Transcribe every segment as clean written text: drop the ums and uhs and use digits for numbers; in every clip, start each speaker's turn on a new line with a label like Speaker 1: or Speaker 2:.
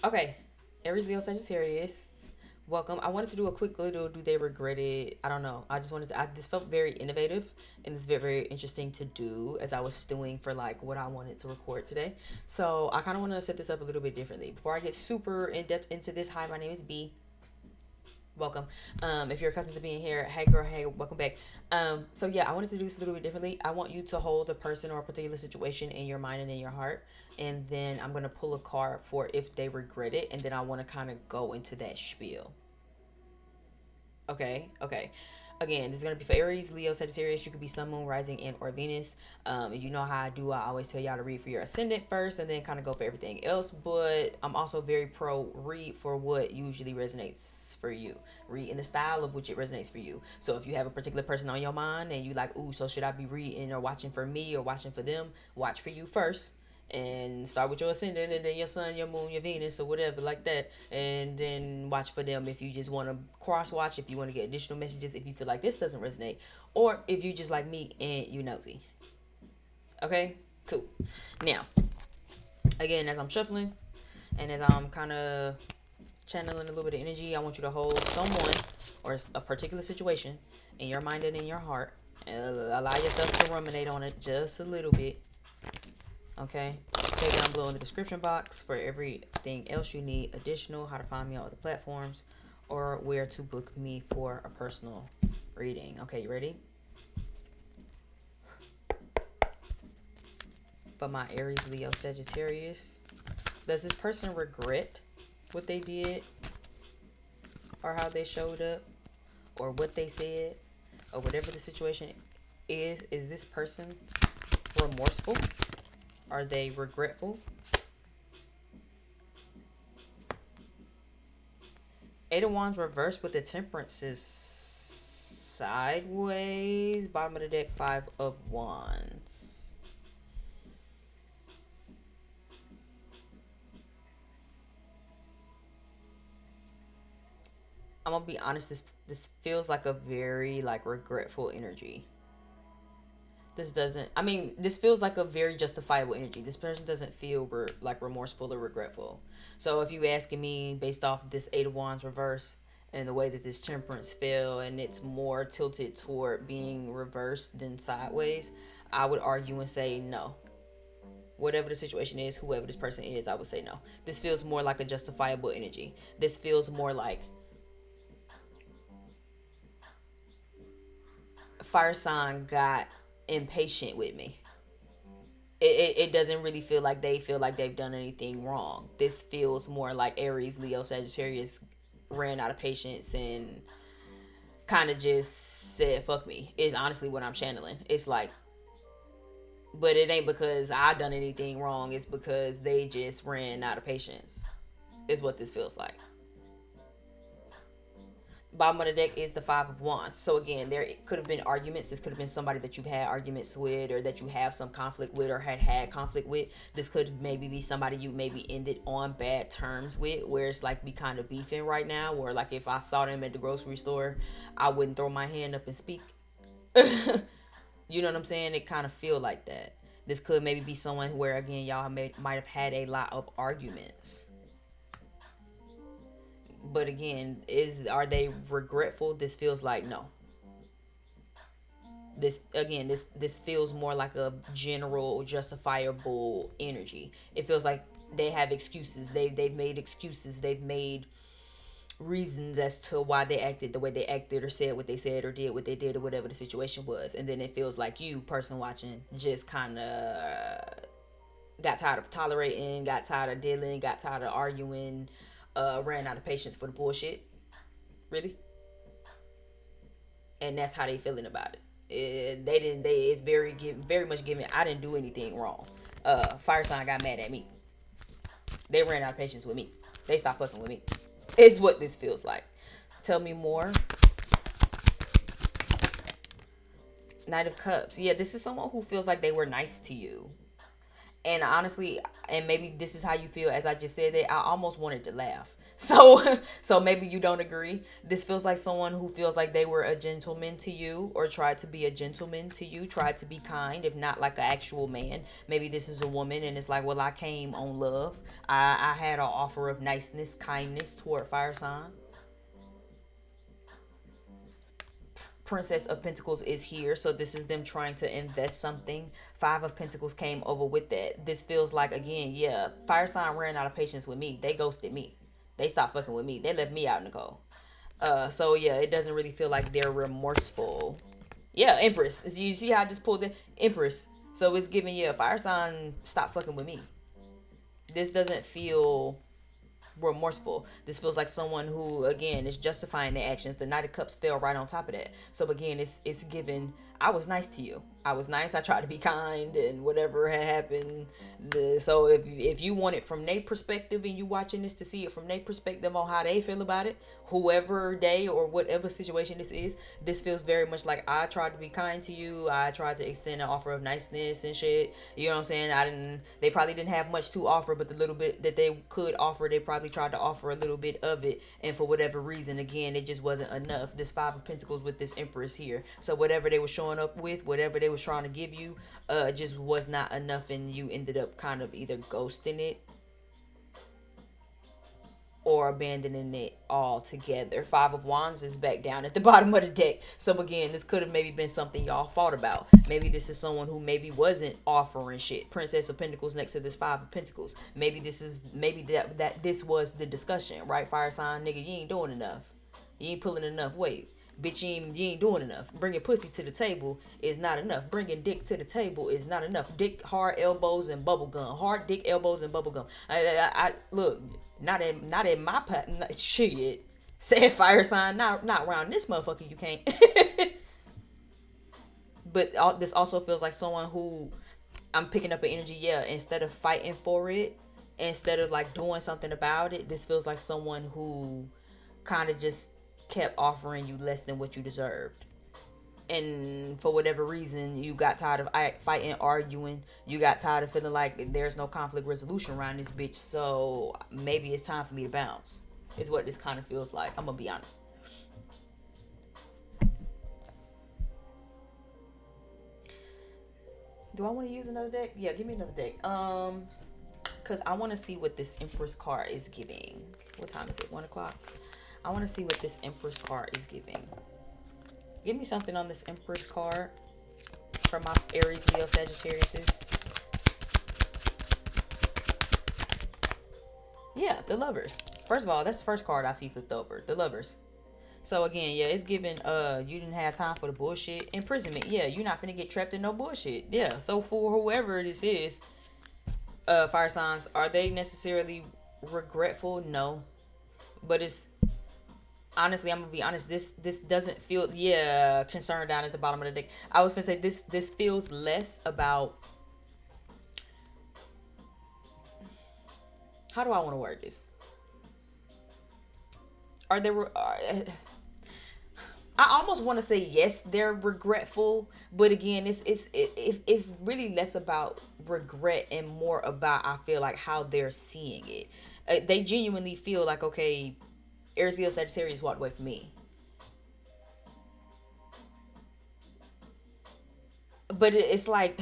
Speaker 1: Okay, Aries, Leo, Sagittarius. Welcome. I wanted to do a quick little do they regret it? I don't know. I just wanted to, this felt very innovative and it's very, very interesting to do as I was stewing for like what I wanted to record today. So I kind of want to set this up a little bit differently. Before I get super in depth into this, hi, my name is B. Welcome. If you're accustomed to being here, hey girl, hey, welcome back. So yeah, I wanted to do this a little bit differently. I want you to hold a person or a particular situation in your mind and in your heart, and then I'm gonna pull a card for if they regret it, and then I want to kind of go into that spiel. Okay, okay. Again, this is gonna be for Aries, Leo, Sagittarius. You could be Sun, Moon, Rising, and or Venus. You know how I do. I always tell y'all to read for your ascendant first, and then kind of go for everything else. But I'm also very pro read for what usually resonates for you. Read in the style of which it resonates for you. So if you have a particular person on your mind and you like, ooh, so should I be reading or watching for me or watching for them? Watch for you first and start with your ascendant and then your sun, your moon, your Venus, or whatever like that, and then watch for them if you just want to cross watch, if you want to get additional messages, if you feel like this doesn't resonate, or if you just like me and you nosy. Okay, cool. Now, again, as I'm shuffling and as I'm kind of channeling a little bit of energy, I want you to hold someone or a particular situation in your mind and in your heart, and allow yourself to ruminate on it just a little bit. Okay, check down below in the description box for everything else you need additional, how to find me on other platforms, or where to book me for a personal reading. Okay, you ready? For my Aries, Leo, Sagittarius, does this person regret what they did or how they showed up or what they said or whatever the situation is? Is this person remorseful? Are they regretful? Eight of Wands reversed with the Temperances sideways. Bottom of the deck, Five of Wands. I'm gonna be honest. This feels like a very like regretful energy. This doesn't. I mean, this feels like a very justifiable energy. This person doesn't feel like remorseful or regretful. So if you asking me based off of this Eight of Wands reverse and the way that this Temperance fell, and it's more tilted toward being reversed than sideways, I would argue and say no. Whatever the situation is, whoever this person is, I would say no. This feels more like a justifiable energy. This feels more like fire sign got impatient with me. It doesn't really feel like they feel like they've done anything wrong. This feels more like Aries, Leo, Sagittarius ran out of patience and kind of just said, fuck me. Is honestly what I'm channeling. It's like, but it ain't because I done anything wrong. It's because they just ran out of patience, is what this feels like. Bottom of the deck is the Five of Wands. So again, there could have been arguments. This could have been somebody that you've had arguments with, or that you have some conflict with, or had conflict with. This could maybe be somebody you maybe ended on bad terms with, where it's like we kind of beefing right now. Or like if I saw them at the grocery store, I wouldn't throw my hand up and speak. You know what I'm saying? It kind of feel like that. This could maybe be someone where again y'all might have had a lot of arguments. But again, is are they regretful? This feels like no. This feels more like a general justifiable energy. It feels like they have excuses. They've made excuses. They've made reasons as to why they acted the way they acted, or said what they said, or did what they did, or whatever the situation was. And then it feels like you, person watching, just kind of got tired of tolerating, got tired of dealing, got tired of arguing, ran out of patience for the bullshit. Really, and that's how they feeling about it. They didn't. They it's very much given. I didn't do anything wrong. Fire sign got mad at me. They ran out of patience with me. They stopped fucking with me. Is what this feels like. Tell me more. Knight of Cups. Yeah, this is someone who feels like they were nice to you, And honestly, and maybe this is how you feel as I just said that, I almost wanted to laugh. So so maybe you don't agree. This feels like someone who feels like they were a gentleman to you, or tried to be a gentleman to you, tried to be kind, if not like an actual man. Maybe this is a woman and it's like, well, I came on love. I had an offer of niceness, kindness toward fire sign. Princess of Pentacles is here, so this is them trying to invest something. Five of Pentacles came over with that. This feels like, again, yeah, fire sign ran out of patience with me. They ghosted me. They stopped fucking with me. They left me out in the cold. So yeah, it doesn't really feel like they're remorseful. Yeah, Empress. So you see how I just pulled the Empress. So it's giving, yeah, fire sign, stop fucking with me. This doesn't feel remorseful. This feels like someone who, again, is justifying their actions. The Knight of Cups fell right on top of that. So again, it's given, I was nice to you. I was nice. I tried to be kind, and whatever had happened. So if you want it from their perspective, and you watching this to see it from their perspective on how they feel about it, whoever they or whatever situation this is, this feels very much like, I tried to be kind to you. I tried to extend an offer of niceness and shit. You know what I'm saying? I didn't. They probably didn't have much to offer, but the little bit that they could offer, they probably tried to offer a little bit of it. And for whatever reason, again, it just wasn't enough. This Five of Pentacles with this Empress here. So whatever they were showing up with, whatever they was trying to give you, just was not enough, and you ended up kind of either ghosting it or abandoning it altogether. Five of Wands is back down at the bottom of the deck. So again, this could have maybe been something y'all thought about. Maybe this is someone who maybe wasn't offering shit. Princess of Pentacles next to this Five of Pentacles. Maybe that this was the discussion, right? Fire sign, nigga, you ain't doing enough. You ain't pulling enough weight. Bitch, you ain't doing enough. Bringing pussy to the table is not enough. Bringing dick to the table is not enough. Dick, hard elbows, and bubble gum. Hard dick, elbows, and bubble gum. I look, not in my shit. Said fire sign, not around this motherfucker. You can't. But this also feels like someone who, I'm picking up an energy. Yeah, instead of fighting for it, instead of like doing something about it, this feels like someone who kind of just kept offering you less than what you deserved. And for whatever reason, you got tired of fighting, arguing. You got tired of feeling like there's no conflict resolution around this bitch. So maybe it's time for me to bounce. Is what this kind of feels like. I'm gonna be honest. Do I want to use another deck? Yeah, give me another deck. Cause I want to see what this Empress card is giving. What time is it? 1:00. I want to see what this Empress card is giving. Give me something on this Empress card for my Aries, Leo, Sagittarius. Yeah, the Lovers. First of all, that's the first card I see flipped over. The Lovers. So again, yeah, it's giving you didn't have time for the bullshit. Imprisonment. Yeah, you're not finna get trapped in no bullshit. Yeah. So for whoever this is, fire signs, are they necessarily regretful? No. But it's honestly, I'm gonna be honest, this doesn't feel, yeah, concerned down at the bottom of the deck. I was gonna say this feels less about, how do I want to word this? Are they I almost want to say yes, they're regretful, but again, it's really less about regret and more about, I feel like, how they're seeing it. They genuinely feel like, okay, Aries, Leo, Sagittarius walked away from me, but it's like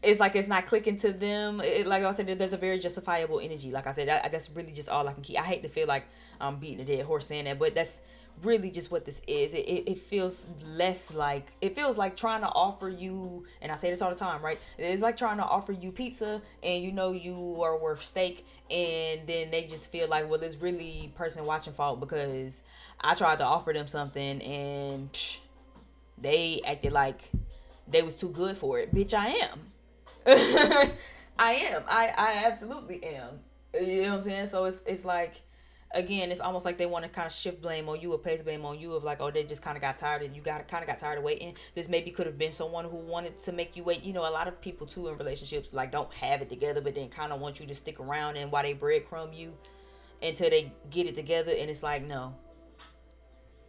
Speaker 1: it's like it's not clicking to them. Like I said, there's a very justifiable energy. Like I said, that's really just all I can keep. I hate to feel like I'm beating a dead horse saying that, but that's really just what this is. It feels less like, it feels like trying to offer you, and I say this all the time, right? It's like trying to offer you pizza, and you know you are worth steak, and then they just feel like, well, it's really person watching fault because I tried to offer them something, and they acted like they was too good for it. Bitch, I am. I am. I absolutely am. You know what I'm saying? So it's like, again, it's almost like they want to kind of shift blame on you, or place blame on you, of like, oh, they just kind of got tired, and you got tired of waiting. This maybe could have been someone who wanted to make you wait. You know, a lot of people too in relationships like don't have it together, but then kind of want you to stick around, and while they breadcrumb you until they get it together. And it's like, no,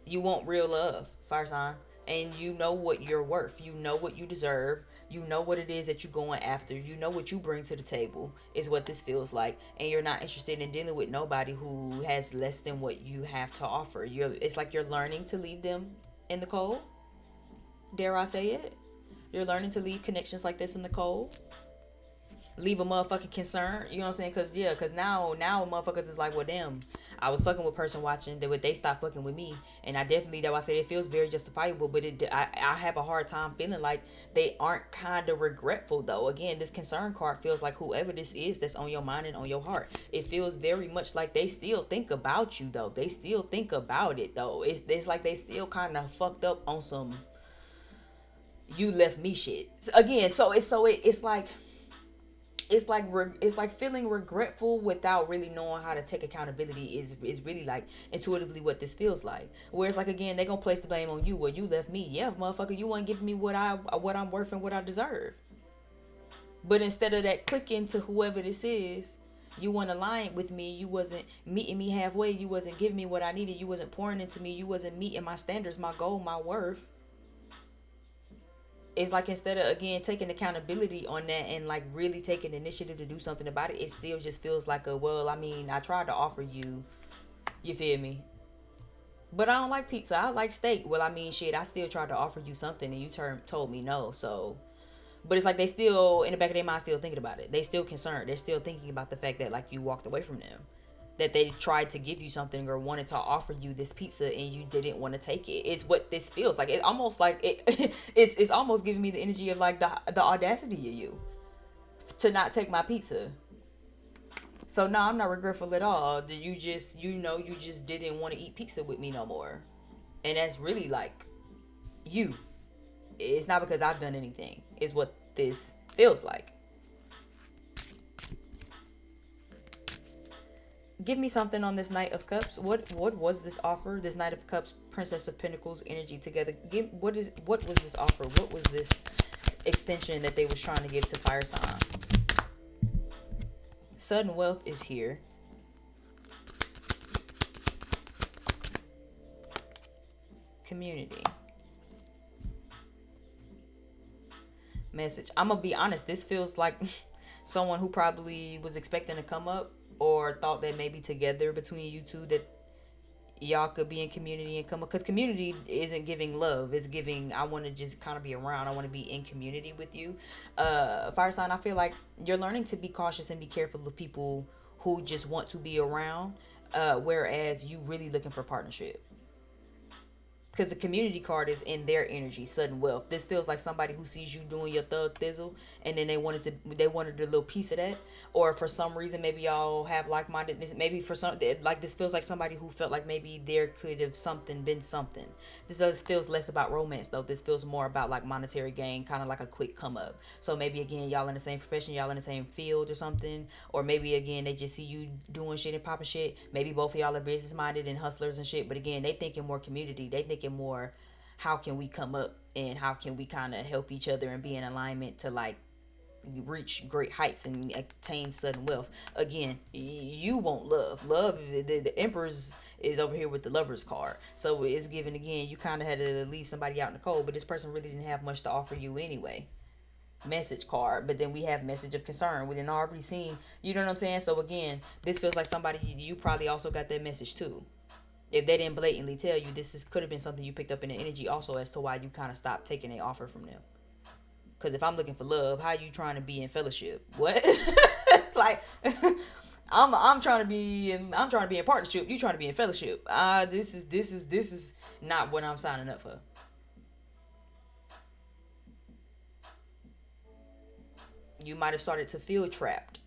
Speaker 1: you want real love, fire sign, and you know what you're worth. You know what you deserve. You know what it is that you're going after. You know what you bring to the table is what this feels like. And you're not interested in dealing with nobody who has less than what you have to offer. It's like you're learning to leave them in the cold. Dare I say it? You're learning to leave connections like this in the cold. Leave a motherfucking concern. You know what I'm saying? Cause now motherfuckers is like, well, damn, I was fucking with person watching. They stopped fucking with me, and I definitely, that why I say it feels very justifiable. But I have a hard time feeling like they aren't kind of regretful though. Again, this concern card feels like whoever this is that's on your mind and on your heart. It feels very much like they still think about you though. They still think about it though. It's like they still kind of fucked up on some you left me shit. Again, it's like feeling regretful without really knowing how to take accountability is really like intuitively what this feels like. Whereas like again, they gonna place the blame on you. Well, you left me. Yeah, motherfucker, you weren't giving me what I'm worth and what I deserve. But instead of that clicking to whoever this is, you weren't aligned with me. You wasn't meeting me halfway. You wasn't giving me what I needed. You wasn't pouring into me. You wasn't meeting my standards, my goal, my worth. It's like instead of again taking accountability on that and like really taking initiative to do something about it, it still just feels like a, well, I mean, I tried to offer you, you feel me, but I don't like pizza, I like steak. Well, I mean, shit, I still tried to offer you something and you told me no. So but it's like they still in the back of their mind still thinking about it. They still concerned. They're still thinking about the fact that like you walked away from them, that they tried to give you something or wanted to offer you this pizza and you didn't want to take it. It's what this feels like. It almost like it's almost giving me the energy of like the audacity of you to not take my pizza. So no, I'm not regretful at all. You just you just didn't want to eat pizza with me no more, and that's really like you. It's not because I've done anything. It's what this feels like. Give me something on this Knight of Cups. What was this offer? This Knight of Cups, Princess of Pentacles energy together. What was this offer? What was this extension that they was trying to give to fire sign? Sudden wealth is here. Community. Message. I'm gonna be honest, this feels like someone who probably was expecting to come up or thought that maybe together between you two that y'all could be in community and come up, because community isn't giving love, it's giving I want to just kind of be around, I want to be in community with you. Fire sign, I feel like you're learning to be cautious and be careful of people who just want to be around, whereas you really looking for partnership, because the community card is in their energy, sudden wealth. This feels like somebody who sees you doing your thug thizzle and then they wanted a little piece of that, or for some reason maybe y'all have like-mindedness. Maybe for some, like this feels like somebody who felt like maybe there could have something been something. This feels less about romance though. This feels more about like monetary gain, kind of like a quick come up. So maybe again y'all in the same profession, y'all in the same field or something, or maybe again they just see you doing shit and popping shit. Maybe both of y'all are business minded and hustlers and shit, but again they thinking more community. They thinking more, how can we come up and how can we kind of help each other and be in alignment to like reach great heights and attain sudden wealth. Again, you want love. The emperor's is over here with the lover's card, so it's given again you kind of had to leave somebody out in the cold, but this person really didn't have much to offer you anyway. Message card, but then we have message of concern. We didn't already seen, you know what I'm saying? So again, this feels like somebody you probably also got that message too. If they didn't blatantly tell you, could have been something you picked up in the energy also as to why you kind of stopped taking an offer from them. Because if I'm looking for love, how you trying to be in fellowship? What? Like, I'm trying to be in partnership. You trying to be in fellowship? This is not what I'm signing up for. You might have started to feel trapped.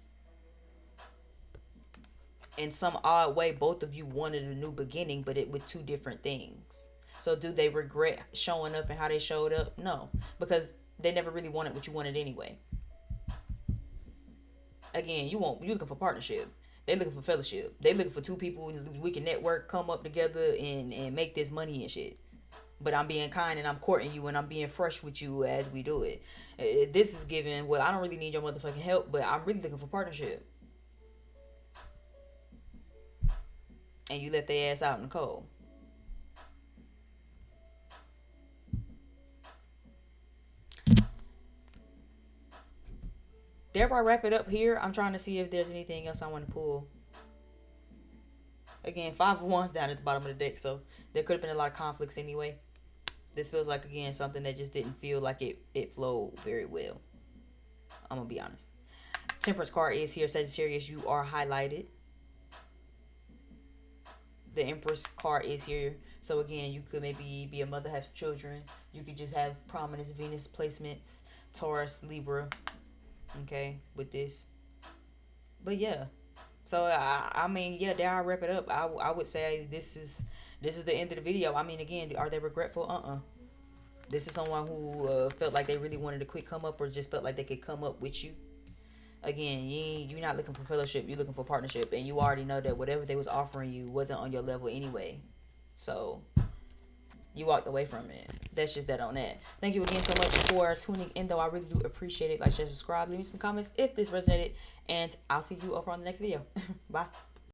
Speaker 1: In some odd way, both of you wanted a new beginning, but it with two different things. So do they regret showing up and how they showed up? No, because they never really wanted what you wanted anyway. Again, you looking for partnership. They looking for fellowship. They looking for two people we can network, come up together, and make this money and shit. But I'm being kind and I'm courting you and I'm being fresh with you as we do it. This is giving, well, I don't really need your motherfucking help, but I'm really looking for partnership. And you left their ass out in the cold. thereby wrap it up here. I'm trying to see if there's anything else I want to pull. Again, 5 of Wands down at the bottom of the deck, so there could have been a lot of conflicts anyway. This feels like, again, something that just didn't feel like it flowed very well. I'm going to be honest. Temperance card is here. Sagittarius, you are highlighted. The Empress card is here. So, again, you could maybe be a mother, have children. You could just have prominence, Venus placements, Taurus, Libra. Okay, with this. But, yeah. So, I mean, yeah, there I wrap it up. I would say this is the end of the video. I mean, again, are they regretful? This is someone who felt like they really wanted a quick come up, or just felt like they could come up with you. Again, you're not looking for fellowship. You're looking for partnership. And you already know that whatever they was offering you wasn't on your level anyway. So, you walked away from it. That's just that on that. Thank you again so much for tuning in, though. I really do appreciate it. Like, share, subscribe. Leave me some comments if this resonated. And I'll see you over on the next video. Bye.